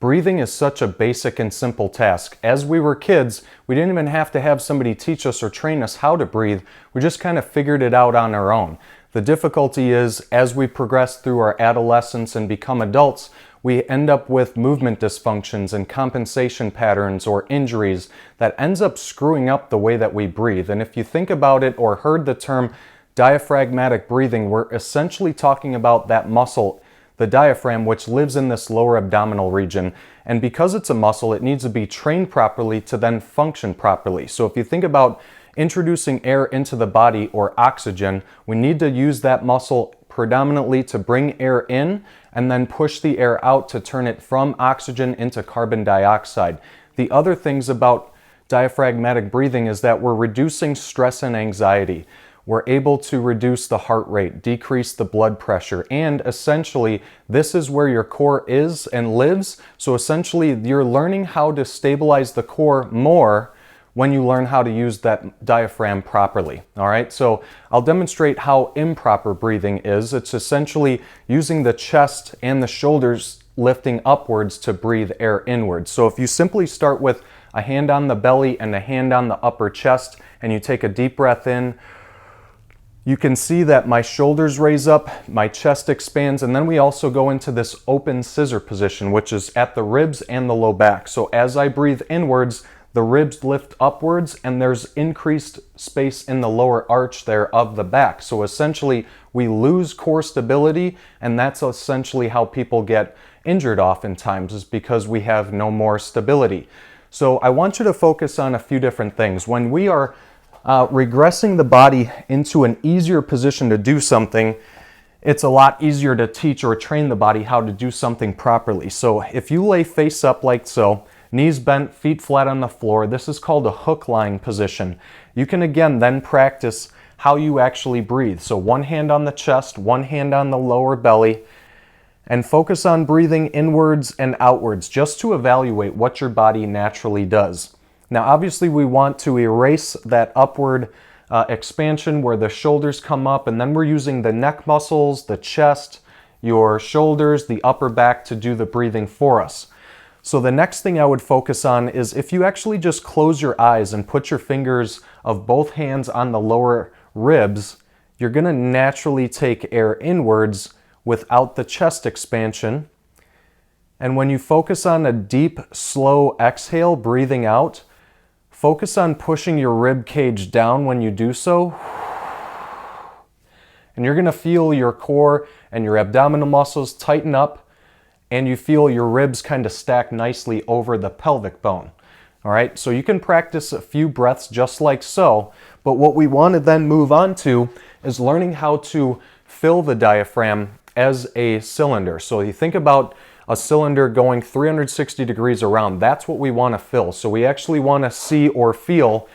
Breathing is such a basic and simple task. As we were kids, we didn't even have to have somebody teach us or train us how to breathe. We just kind of figured it out on our own. The difficulty is, as we progress through our adolescence and become adults, we end up with movement dysfunctions and compensation patterns or injuries that ends up screwing up the way that we breathe. And if you think about it or heard the term diaphragmatic breathing, we're essentially talking about that muscle, the diaphragm, which lives in this lower abdominal region. And because it's a muscle, it needs to be trained properly to then function properly. So if you think about introducing air into the body or oxygen, we need to use that muscle predominantly to bring air in and then push the air out to turn it from oxygen into carbon dioxide. The other things about diaphragmatic breathing is that we're reducing stress and anxiety. We're able to reduce the heart rate, decrease the blood pressure, and essentially this is where your core is and lives. So essentially you're learning how to stabilize the core more when you learn how to use that diaphragm properly. All right, so I'll demonstrate how improper breathing is. It's essentially using the chest and the shoulders lifting upwards to breathe air inwards. So if you simply start with a hand on the belly and a hand on the upper chest and you take a deep breath in, you can see that my shoulders raise up, my chest expands, and then we also go into this open scissor position, which is at the ribs and the low back. So as I breathe inwards, the ribs lift upwards and there's increased space in the lower arch there of the back. So essentially we lose core stability, and that's essentially how people get injured oftentimes, is because we have no more stability. So I want you to focus on a few different things. When we are regressing the body into an easier position to do something, it's a lot easier to teach or train the body how to do something properly. So if you lay face up like so, knees bent, feet flat on the floor, this is called a hook lying position. You can again then practice how you actually breathe. So one hand on the chest, one hand on the lower belly, and focus on breathing inwards and outwards just to evaluate what your body naturally does. Now obviously we want to erase that upward expansion where the shoulders come up, and then we're using the neck muscles, the chest, your shoulders, the upper back to do the breathing for us. So the next thing I would focus on is if you actually just close your eyes and put your fingers of both hands on the lower ribs, you're going to naturally take air inwards without the chest expansion. And when you focus on a deep, slow exhale, breathing out, focus on pushing your rib cage down when you do so. And you're going to feel your core and your abdominal muscles tighten up, and you feel your ribs kind of stack nicely over the pelvic bone. All right, so you can practice a few breaths just like so, but what we want to then move on to is learning how to fill the diaphragm as a cylinder. So you think about a cylinder going 360 degrees around. That's what we want to fill. So we actually want to see or feel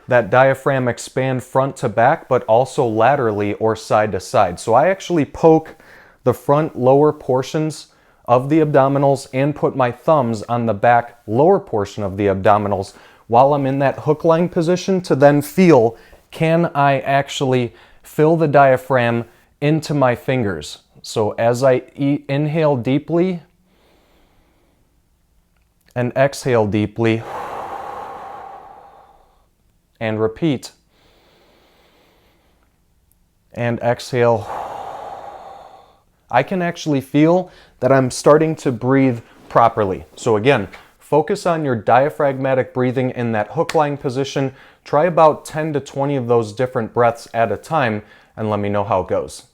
that diaphragm expand front to back, but also laterally or side to side. So I actually poke the front lower portions of the abdominals and put my thumbs on the back lower portion of the abdominals while I'm in that hook lying position to then feel, can I actually fill the diaphragm into my fingers? So as I inhale deeply and exhale deeply and repeat and exhale, I can actually feel that I'm starting to breathe properly. So again, focus on your diaphragmatic breathing in that hook lying position. Try about 10 to 20 of those different breaths at a time and let me know how it goes.